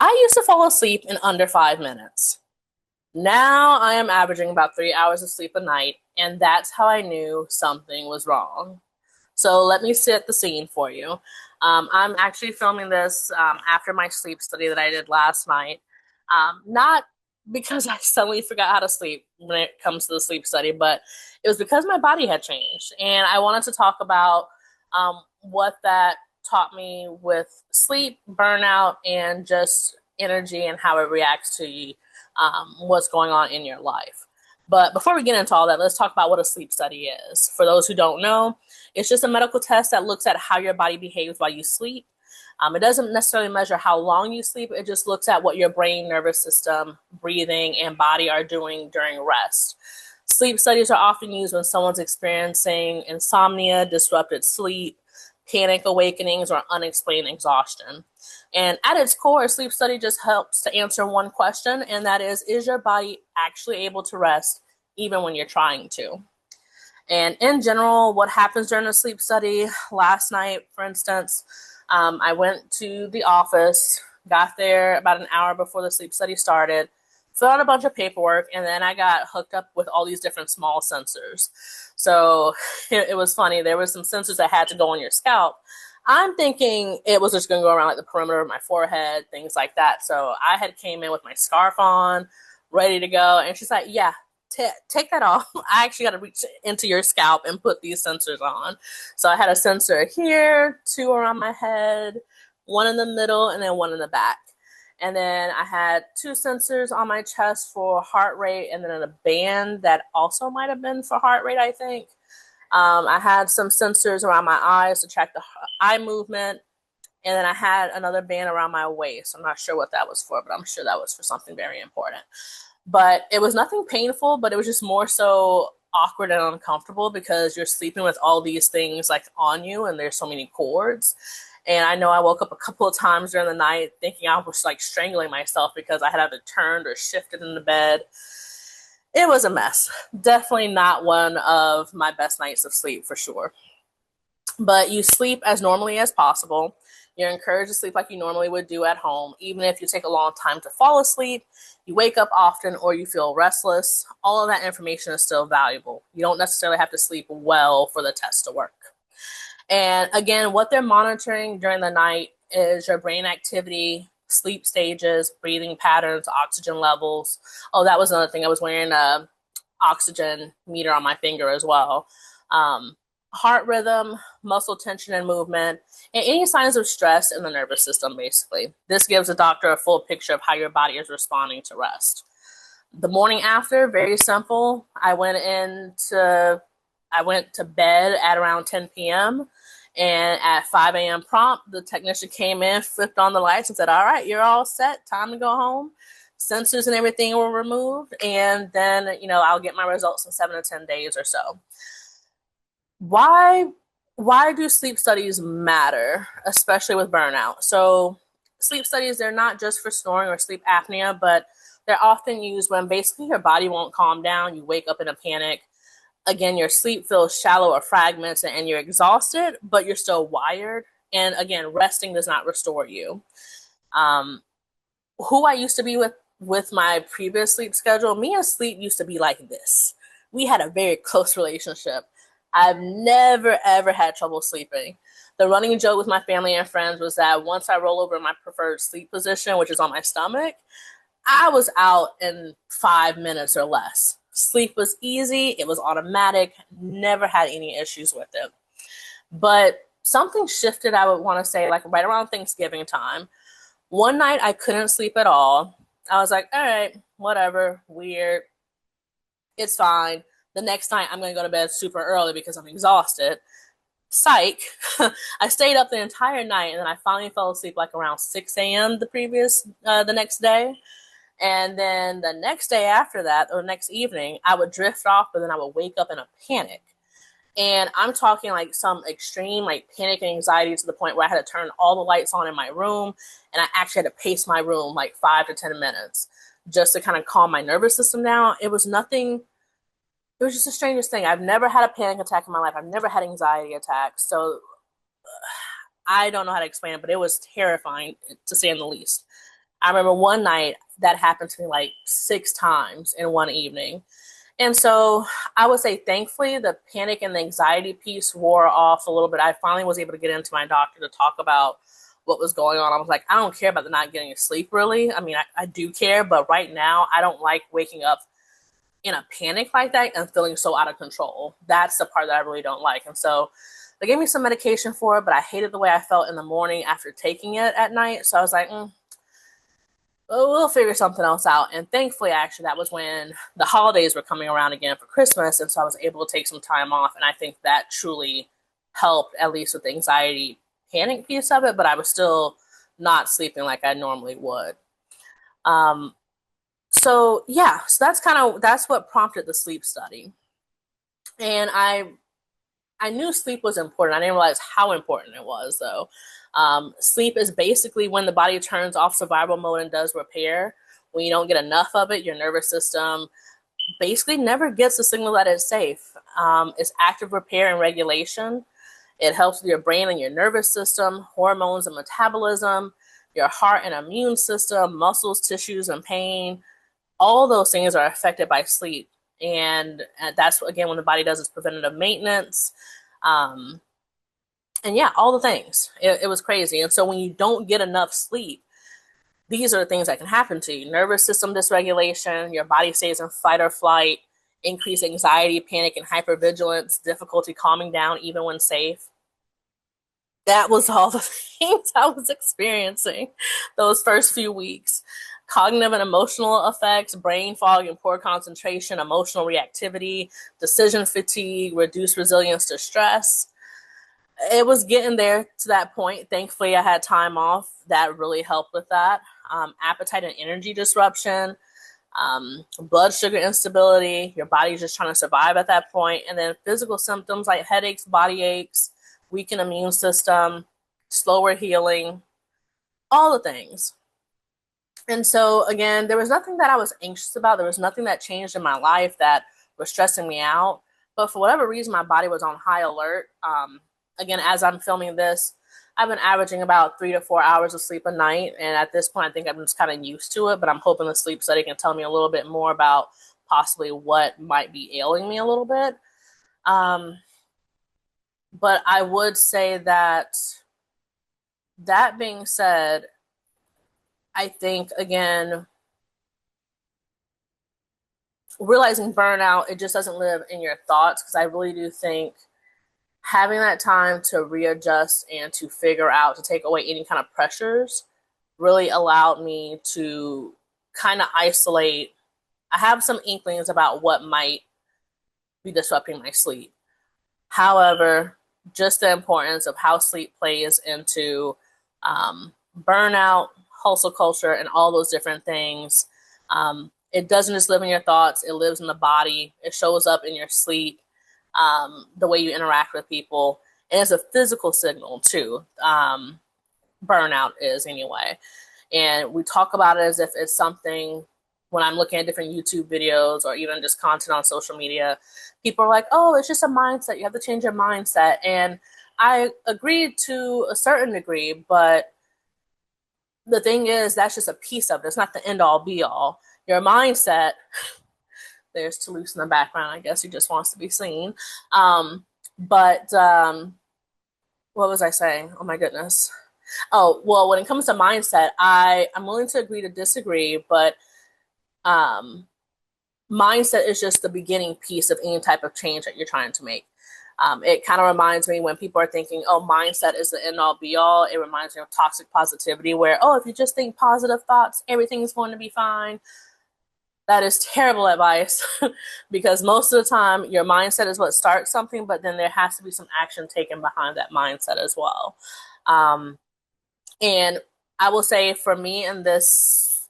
I used to fall asleep in under 5 minutes. Now I am averaging about 3 hours of sleep a night, and that's how I knew something was wrong. So let me set the scene for you. I'm actually filming this after my sleep study that I did last night. Not because I suddenly forgot how to sleep when it comes to the sleep study, but it was because my body had changed. And I wanted to talk about what that taught me with sleep, burnout, and just energy and how it reacts to what's going on in your life. But before we get into all that, let's talk about what a sleep study is. For those who don't know, it's just a medical test that looks at how your body behaves while you sleep. It doesn't necessarily measure how long you sleep. It just looks at what your brain, nervous system, breathing, and body are doing during rest. Sleep studies are often used when someone's experiencing insomnia, disrupted sleep, panic awakenings, or unexplained exhaustion. And at its core, a sleep study just helps to answer one question, and that is your body actually able to rest even when you're trying to? And in general, what happens during a sleep study, last night, for instance, I went to the office, got there about an hour before the sleep study started, filled out a bunch of paperwork, and then I got hooked up with all these different small sensors. So it was funny. There were some sensors that had to go on your scalp. I'm thinking it was just going to go around like the perimeter of my forehead, things like that. So I had came in with my scarf on, ready to go. And she's like, yeah, take that off. I actually got to reach into your scalp and put these sensors on. So I had a sensor here, two around my head, one in the middle, and then one in the back. And then I had two sensors on my chest for heart rate, and then a band that also might have been for heart rate, I think. I had some sensors around my eyes to track the eye movement. And then I had another band around my waist. I'm not sure what that was for, but I'm sure that was for something very important. But it was nothing painful, but it was just more so awkward and uncomfortable because you're sleeping with all these things like on you and there's so many cords. And I know I woke up a couple of times during the night thinking I was like strangling myself because I had either turned or shifted in the bed. It was a mess. Definitely not one of my best nights of sleep for sure. But you sleep as normally as possible. You're encouraged to sleep like you normally would do at home. Even if you take a long time to fall asleep, you wake up often, or you feel restless, all of that information is still valuable. You don't necessarily have to sleep well for the test to work. And again, what they're monitoring during the night is your brain activity, sleep stages, breathing patterns, oxygen levels. Oh, that was another thing. I was wearing a oxygen meter on my finger as well. Heart rhythm, muscle tension and movement, and any signs of stress in the nervous system, basically. This gives the doctor a full picture of how your body is responding to rest. The morning after, very simple. I went to bed at around 10 p.m. And at 5 a.m. prompt, the technician came in, flipped on the lights, and said, all right, you're all set. Time to go home. Sensors and everything were removed. And then, I'll get my results in 7 to 10 days or so. Why do sleep studies matter, especially with burnout? So sleep studies, they're not just for snoring or sleep apnea, but they're often used when basically your body won't calm down. You wake up in a panic. Again, your sleep feels shallow or fragments and you're exhausted, but you're still wired. And again, resting does not restore you. Who I used to be with my previous sleep schedule, me and sleep used to be like this. We had a very close relationship. I've never, ever had trouble sleeping. The running joke with my family and friends was that once I roll over in my preferred sleep position, which is on my stomach, I was out in 5 minutes or less. Sleep was easy. It was automatic. Never had any issues with it. But something shifted, I would want to say, like right around Thanksgiving time. One night I couldn't sleep at all. I was like, all right, whatever, weird. It's fine. The next night I'm going to go to bed super early because I'm exhausted. Psych. I stayed up the entire night and then I finally fell asleep like around 6 a.m. the next day. And then the next day after that, or next evening, I would drift off, but then I would wake up in a panic. And I'm talking like some extreme like panic and anxiety to the point where I had to turn all the lights on in my room. And I actually had to pace my room like 5 to 10 minutes just to kind of calm my nervous system down. It was nothing. It was just the strangest thing. I've never had a panic attack in my life. I've never had anxiety attacks. So I don't know how to explain it, but it was terrifying to say in the least. I remember one night that happened to me like 6 times in one evening. And so I would say, thankfully, the panic and the anxiety piece wore off a little bit. I finally was able to get into my doctor to talk about what was going on. I was like, I don't care about the not getting sleep, really. I mean, I do care, but right now I don't like waking up in a panic like that and feeling so out of control. That's the part that I really don't like. And so they gave me some medication for it, but I hated the way I felt in the morning after taking it at night. So I was like, we'll figure something else out. And thankfully, actually, that was when the holidays were coming around again for Christmas. And so I was able to take some time off. And I think that truly helped, at least with the anxiety panic piece of it. But I was still not sleeping like I normally would. So yeah, so that's what prompted the sleep study. And I knew sleep was important. I didn't realize how important it was, though. Sleep is basically when the body turns off survival mode and does repair. When you don't get enough of it, your nervous system basically never gets the signal that it's safe. It's active repair and regulation. It helps with your brain and your nervous system, hormones and metabolism, your heart and immune system, muscles, tissues, and pain. All those things are affected by sleep. And that's, again, when the body does its preventative maintenance. And yeah, all the things. It was crazy. And so when you don't get enough sleep, these are the things that can happen to you. Nervous system dysregulation, your body stays in fight or flight, increased anxiety, panic, and hypervigilance, difficulty calming down even when safe. That was all the things I was experiencing those first few weeks. Cognitive and emotional effects, brain fog and poor concentration, emotional reactivity, decision fatigue, reduced resilience to stress. It was getting there to that point. Thankfully, I had time off. That really helped with that. Appetite and energy disruption, blood sugar instability. Your body's just trying to survive at that point. And then physical symptoms like headaches, body aches, weakened immune system, slower healing, all the things. And so, again, there was nothing that I was anxious about. There was nothing that changed in my life that was stressing me out. But for whatever reason, my body was on high alert. Again, as I'm filming this, I've been averaging about 3 to 4 hours of sleep a night. And at this point, I think I'm just kind of used to it. But I'm hoping the sleep study can tell me a little bit more about possibly what might be ailing me a little bit. But I would say that being said, I think, again, realizing burnout, it just doesn't live in your thoughts, because I really do think having that time to readjust and to figure out, to take away any kind of pressures, really allowed me to kind of isolate. I have some inklings about what might be disrupting my sleep. However, just the importance of how sleep plays into burnout, hustle culture, and all those different things. It doesn't just live in your thoughts. It lives in the body. It shows up in your sleep, the way you interact with people. And it's a physical signal, too. Burnout is, anyway. And we talk about it as if it's something, when I'm looking at different YouTube videos or even just content on social media, people are like, oh, it's just a mindset. You have to change your mindset. And I agree to a certain degree, but the thing is, that's just a piece of it. It's not the end all be all. Your mindset, there's Toulouse in the background. I guess he just wants to be seen. What was I saying? Oh my goodness. Oh, well, when it comes to mindset, I'm willing to agree to disagree, but mindset is just the beginning piece of any type of change that you're trying to make. It kind of reminds me, when people are thinking, oh, mindset is the end all be all, it reminds me of toxic positivity, where, oh, if you just think positive thoughts, everything's going to be fine. That is terrible advice, because most of the time your mindset is what starts something, but then there has to be some action taken behind that mindset as well. And I will say, for me, in this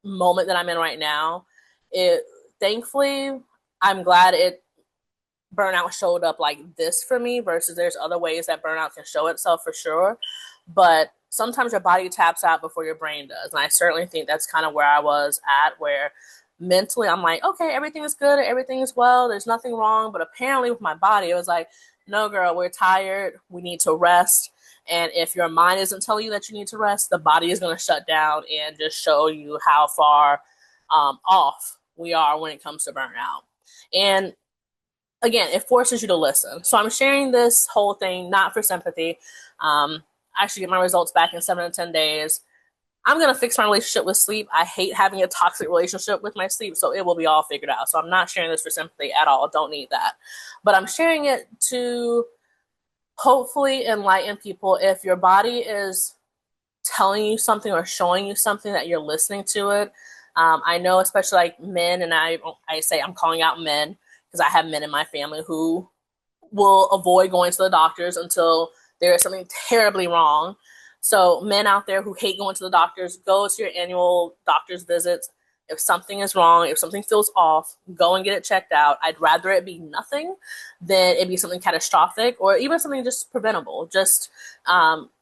moment that I'm in right now, thankfully, I'm glad burnout showed up like this for me, versus there's other ways that burnout can show itself, for sure. But sometimes your body taps out before your brain does. And I certainly think that's kind of where I was at, where mentally I'm like, okay, everything is good, everything is well, there's nothing wrong. But apparently with my body, it was like, no, girl, we're tired, we need to rest. And if your mind isn't telling you that you need to rest, the body is going to shut down and just show you how far off we are when it comes to burnout. And again, it forces you to listen. So I'm sharing this whole thing not for sympathy. I actually get my results back in 7 to 10 days. I'm going to fix my relationship with sleep. I hate having a toxic relationship with my sleep, so it will be all figured out. So I'm not sharing this for sympathy at all. Don't need that. But I'm sharing it to hopefully enlighten people. If your body is telling you something or showing you something, that you're listening to it. I know, especially like men, and I say I'm calling out men because I have men in my family who will avoid going to the doctors until there is something terribly wrong. So men out there who hate going to the doctors, go to your annual doctor's visits. If something is wrong, if something feels off, go and get it checked out. I'd rather it be nothing than it be something catastrophic or even something just preventable. Just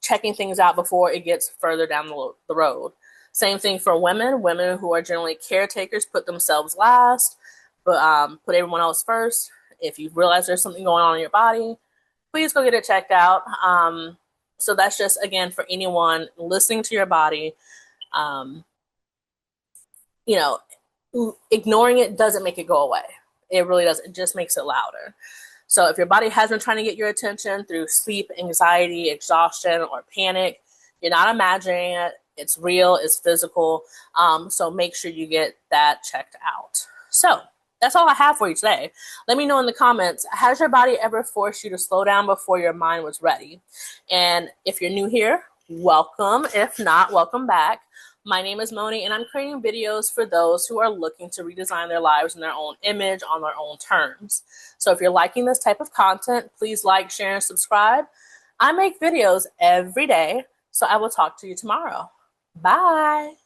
checking things out before it gets further down the road. Same thing for women. Women who are generally caretakers put themselves last, but put everyone else first. If you realize there's something going on in your body, please go get it checked out. So that's just, again, for anyone listening to your body. Ignoring it doesn't make it go away. It really doesn't. It just makes it louder. So if your body has been trying to get your attention through sleep, anxiety, exhaustion, or panic, you're not imagining it. It's real. It's physical. So make sure you get that checked out. So that's all I have for you today. Let me know in the comments, has your body ever forced you to slow down before your mind was ready? And if you're new here, welcome. If not, welcome back. My name is Moni, and I'm creating videos for those who are looking to redesign their lives in their own image on their own terms. So if you're liking this type of content, please like, share, and subscribe. I make videos every day, so I will talk to you tomorrow. Bye.